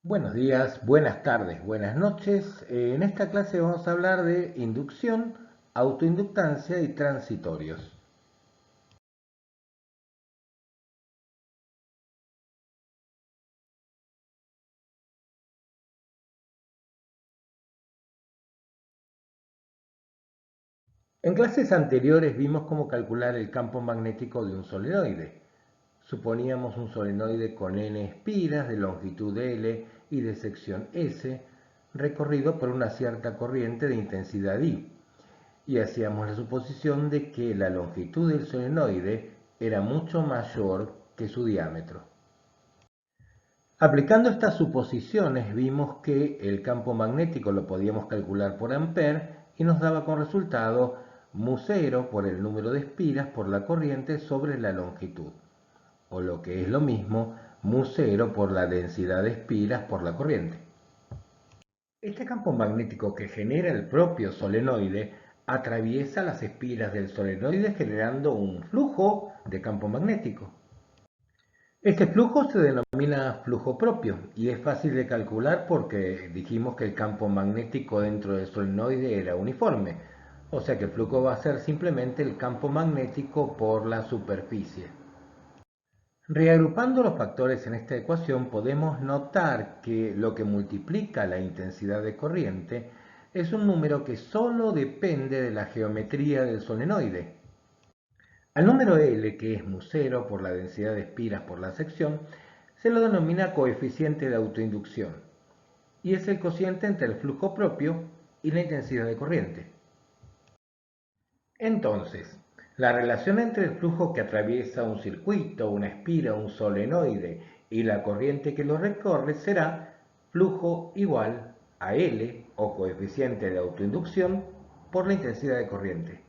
Buenos días, buenas tardes, buenas noches. En esta clase vamos a hablar de inducción, autoinductancia y transitorios. En clases anteriores vimos cómo calcular el campo magnético de un solenoide. Suponíamos un solenoide con n espiras de longitud L y de sección S, recorrido por una cierta corriente de intensidad I, y hacíamos la suposición de que la longitud del solenoide era mucho mayor que su diámetro. Aplicando estas suposiciones vimos que el campo magnético lo podíamos calcular por ampere y nos daba como resultado μ0 por el número de espiras por la corriente sobre la longitud, o lo que es lo mismo, μ0 por la densidad de espiras por la corriente. Este campo magnético que genera el propio solenoide atraviesa las espiras del solenoide generando un flujo de campo magnético. Este flujo se denomina flujo propio y es fácil de calcular porque dijimos que el campo magnético dentro del solenoide era uniforme, o sea que el flujo va a ser simplemente el campo magnético por la superficie. Reagrupando los factores en esta ecuación podemos notar que lo que multiplica la intensidad de corriente es un número que solo depende de la geometría del solenoide. Al número L, que es μ0 por la densidad de espiras por la sección, se lo denomina coeficiente de autoinducción y es el cociente entre el flujo propio y la intensidad de corriente. Entonces, la relación entre el flujo que atraviesa un circuito, una espira, un solenoide y la corriente que lo recorre será flujo igual a L, o coeficiente de autoinducción, por la intensidad de corriente.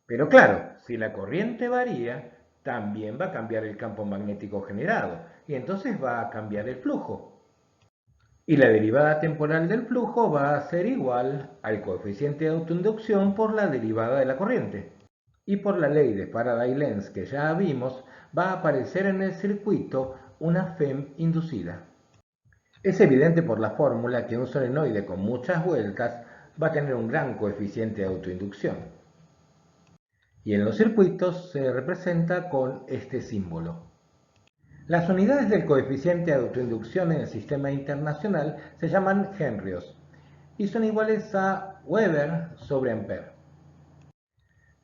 Pero claro, si la corriente varía, también va a cambiar el campo magnético generado y entonces va a cambiar el flujo. Y la derivada temporal del flujo va a ser igual al coeficiente de autoinducción por la derivada de la corriente. Y por la ley de Faraday-Lenz que ya vimos, va a aparecer en el circuito una FEM inducida. Es evidente por la fórmula que un solenoide con muchas vueltas va a tener un gran coeficiente de autoinducción. Y en los circuitos se representa con este símbolo. Las unidades del coeficiente de autoinducción en el sistema internacional se llaman henrios y son iguales a Weber sobre Ampere.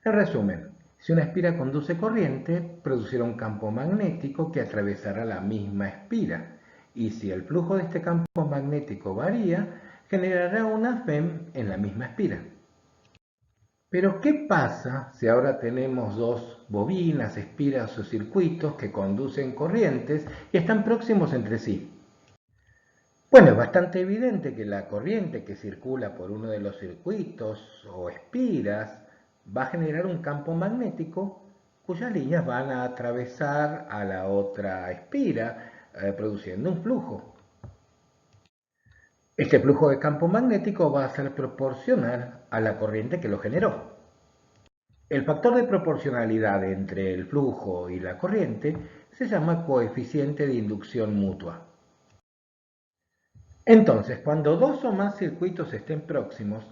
En resumen, si una espira conduce corriente, producirá un campo magnético que atravesará la misma espira, y si el flujo de este campo magnético varía, generará una FEM en la misma espira. Pero ¿qué pasa si ahora tenemos dos bobinas, espiras o circuitos que conducen corrientes y están próximos entre sí? Bueno, es bastante evidente que la corriente que circula por uno de los circuitos o espiras va a generar un campo magnético cuyas líneas van a atravesar a la otra espira, produciendo un flujo. Este flujo de campo magnético va a ser proporcional a la corriente que lo generó. El factor de proporcionalidad entre el flujo y la corriente se llama coeficiente de inducción mutua. Entonces, cuando dos o más circuitos estén próximos,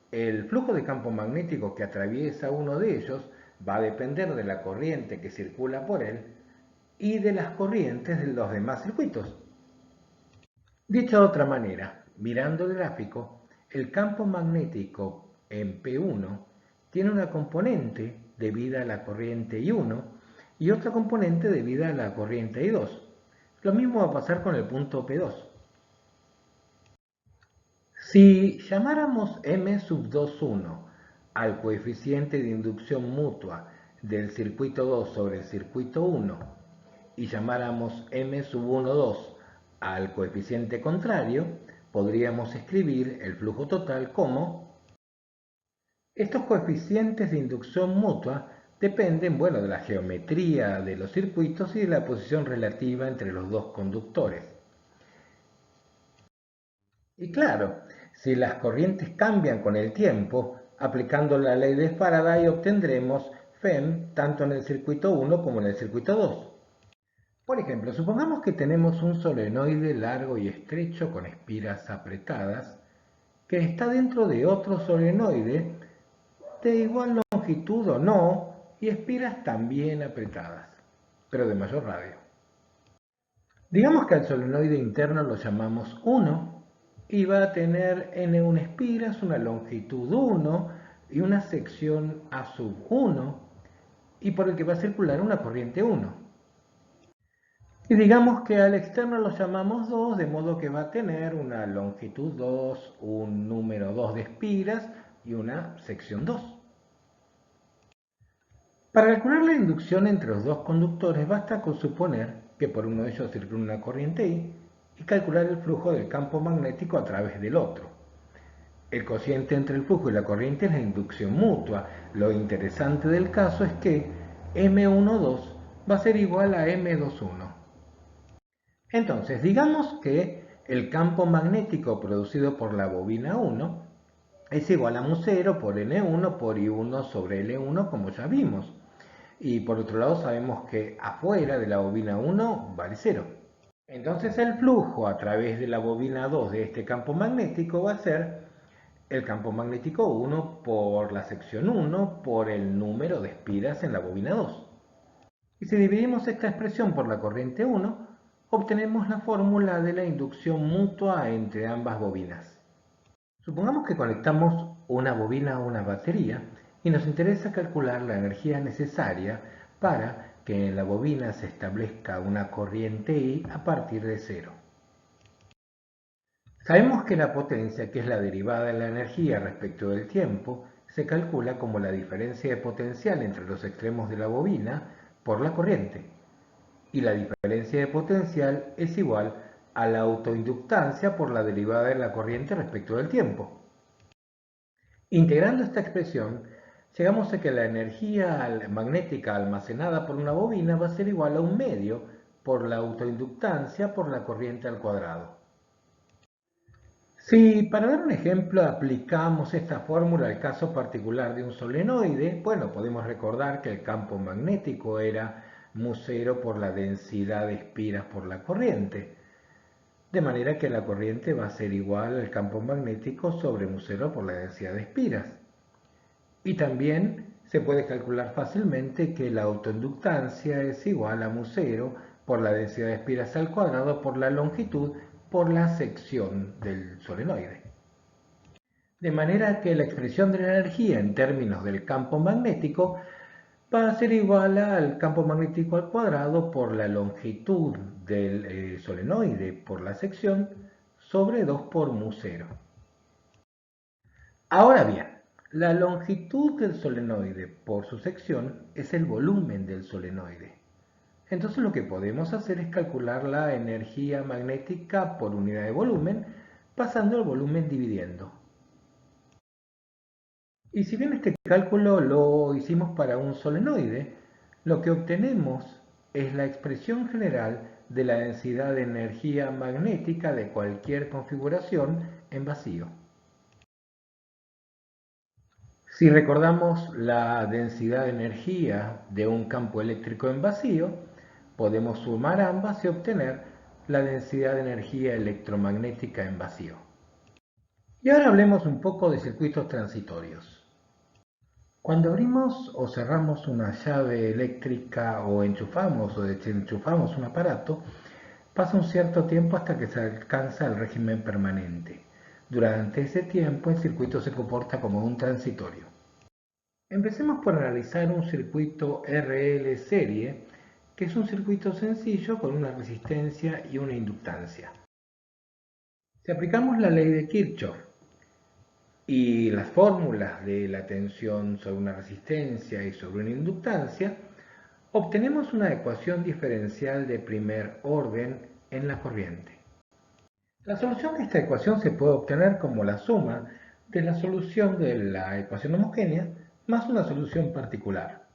el flujo de campo magnético que atraviesa uno de ellos va a depender de la corriente que circula por él y de las corrientes de los demás circuitos. Dicho de otra manera, mirando el gráfico, el campo magnético en P1 tiene una componente debida a la corriente I1 y otra componente debida a la corriente I2. Lo mismo va a pasar con el punto P2. Si llamáramos M sub 2,1 al coeficiente de inducción mutua del circuito 2 sobre el circuito 1 y llamáramos M sub 1,2 al coeficiente contrario, podríamos escribir el flujo total como... Estos coeficientes de inducción mutua dependen, bueno, de la geometría de los circuitos y de la posición relativa entre los dos conductores. Y claro, si las corrientes cambian con el tiempo, aplicando la ley de Faraday obtendremos FEM tanto en el circuito 1 como en el circuito 2. Por ejemplo, supongamos que tenemos un solenoide largo y estrecho con espiras apretadas que está dentro de otro solenoide de igual longitud o no y espiras también apretadas, pero de mayor radio. Digamos que al solenoide interno lo llamamos 1 y va a tener N1 espiras, una longitud 1 y una sección A sub 1 y por el que va a circular una corriente 1. Y digamos que al externo lo llamamos 2, de modo que va a tener una longitud 2, un número 2 de espiras y una sección 2. Para calcular la inducción entre los dos conductores basta con suponer que por uno de ellos circula una corriente I y calcular el flujo del campo magnético a través del otro. El cociente entre el flujo y la corriente es la inducción mutua. Lo interesante del caso es que M12 va a ser igual a M21. Entonces, digamos que el campo magnético producido por la bobina 1 es igual a mu0 por N1 por I1 sobre L1, como ya vimos. Y por otro lado sabemos que afuera de la bobina 1 vale 0. Entonces el flujo a través de la bobina 2 de este campo magnético va a ser el campo magnético 1 por la sección 1 por el número de espiras en la bobina 2. Y si dividimos esta expresión por la corriente 1, obtenemos la fórmula de la inducción mutua entre ambas bobinas. Supongamos que conectamos una bobina a una batería y nos interesa calcular la energía necesaria para que en la bobina se establezca una corriente I a partir de 0. Sabemos que la potencia, que es la derivada de la energía respecto del tiempo, se calcula como la diferencia de potencial entre los extremos de la bobina por la corriente. Y la diferencia de potencial es igual a la autoinductancia por la derivada de la corriente respecto del tiempo. Integrando esta expresión, llegamos a que la energía magnética almacenada por una bobina va a ser igual a 1/2 por la autoinductancia por la corriente al cuadrado. Si, para dar un ejemplo, aplicamos esta fórmula al caso particular de un solenoide, bueno, podemos recordar que el campo magnético era mu0 por la densidad de espiras por la corriente, de manera que la corriente va a ser igual al campo magnético sobre mu0 por la densidad de espiras. Y también se puede calcular fácilmente que la autoinductancia es igual a mu0 por la densidad de espiras al cuadrado por la longitud por la sección del solenoide. De manera que la expresión de la energía en términos del campo magnético va a ser igual al campo magnético al cuadrado por la longitud del solenoide por la sección sobre 2 por mu0. Ahora bien, la longitud del solenoide por su sección es el volumen del solenoide. Entonces lo que podemos hacer es calcular la energía magnética por unidad de volumen, pasando el volumen dividiendo. Y si bien este cálculo lo hicimos para un solenoide, lo que obtenemos es la expresión general de la densidad de energía magnética de cualquier configuración en vacío. Si recordamos la densidad de energía de un campo eléctrico en vacío, podemos sumar ambas y obtener la densidad de energía electromagnética en vacío. Y ahora hablemos un poco de circuitos transitorios. Cuando abrimos o cerramos una llave eléctrica o enchufamos o desenchufamos un aparato, pasa un cierto tiempo hasta que se alcanza el régimen permanente. Durante ese tiempo el circuito se comporta como un transitorio. Empecemos por analizar un circuito RL serie, que es un circuito sencillo con una resistencia y una inductancia. Si aplicamos la ley de Kirchhoff y las fórmulas de la tensión sobre una resistencia y sobre una inductancia, obtenemos una ecuación diferencial de primer orden en la corriente. La solución de esta ecuación se puede obtener como la suma de la solución de la ecuación homogénea más una solución particular.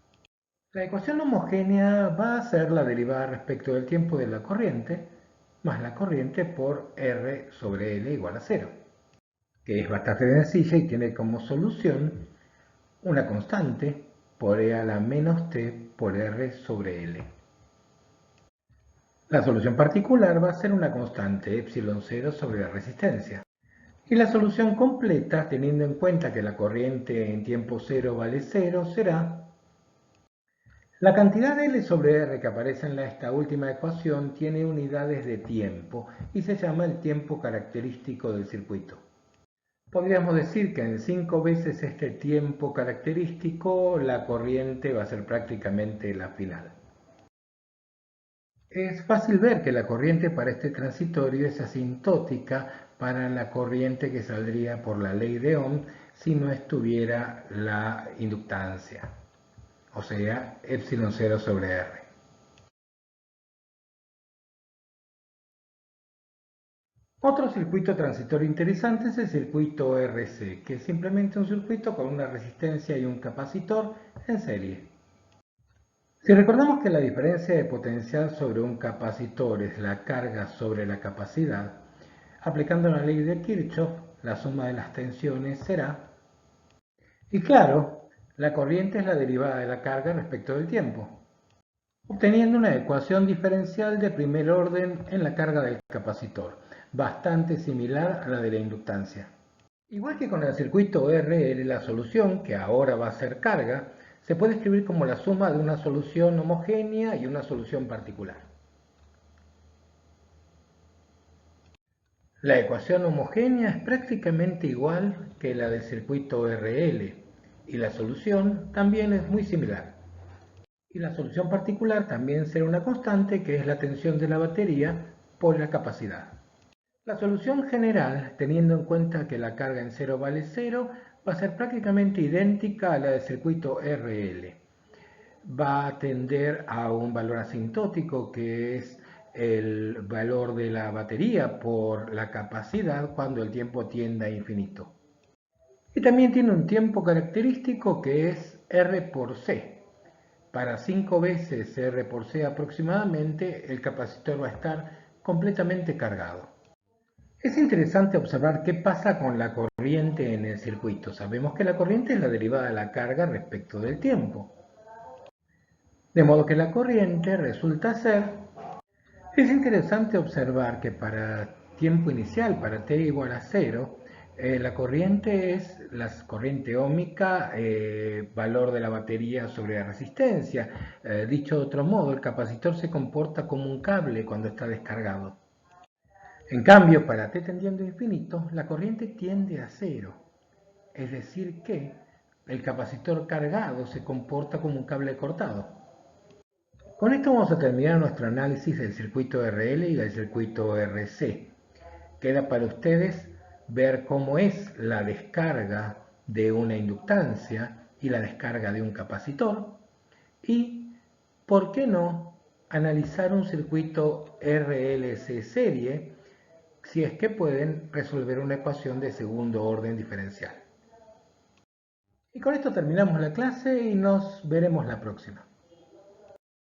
La ecuación homogénea va a ser la derivada respecto del tiempo de la corriente más la corriente por R sobre L igual a 0, que es bastante sencilla y tiene como solución una constante por E a la menos T por R sobre L. La solución particular va a ser una constante epsilon 0 sobre la resistencia. Y la solución completa, teniendo en cuenta que la corriente en tiempo cero vale 0, será la cantidad de L sobre R que aparece en esta última ecuación tiene unidades de tiempo y se llama el tiempo característico del circuito. Podríamos decir que en 5 veces este tiempo característico la corriente va a ser prácticamente la final. Es fácil ver que la corriente para este transitorio es asintótica para la corriente que saldría por la ley de Ohm si no estuviera la inductancia, o sea, epsilon 0 sobre R. Otro circuito transitorio interesante es el circuito RC, que es simplemente un circuito con una resistencia y un capacitor en serie. Si recordamos que la diferencia de potencial sobre un capacitor es la carga sobre la capacidad, aplicando la ley de Kirchhoff, la suma de las tensiones será... Y claro, la corriente es la derivada de la carga respecto del tiempo, obteniendo una ecuación diferencial de primer orden en la carga del capacitor, bastante similar a la de la inductancia. Igual que con el circuito RL, la solución, que ahora va a ser carga, se puede escribir como la suma de una solución homogénea y una solución particular. La ecuación homogénea es prácticamente igual que la del circuito RL y la solución también es muy similar. Y la solución particular también será una constante que es la tensión de la batería por la capacidad. La solución general, teniendo en cuenta que la carga en cero vale 0, va a ser prácticamente idéntica a la del circuito RL. Va a tender a un valor asintótico que es el valor de la batería por la capacidad cuando el tiempo tiende a infinito. Y también tiene un tiempo característico que es R por C. Para 5 veces R por C aproximadamente, el capacitor va a estar completamente cargado. Es interesante observar qué pasa con la corriente en el circuito. Sabemos que la corriente es la derivada de la carga respecto del tiempo. De modo que la corriente resulta ser... Es interesante observar que para tiempo inicial, para t igual a 0, la corriente es la corriente óhmica, valor de la batería sobre la resistencia. Dicho de otro modo, el capacitor se comporta como un cable cuando está descargado. En cambio, para t tendiendo a infinito, la corriente tiende a 0. Es decir que el capacitor cargado se comporta como un cable cortado. Con esto vamos a terminar nuestro análisis del circuito RL y del circuito RC. Queda para ustedes ver cómo es la descarga de una inductancia y la descarga de un capacitor y, ¿por qué no?, analizar un circuito RLC serie si es que pueden resolver una ecuación de segundo orden diferencial. Y con esto terminamos la clase y nos veremos la próxima.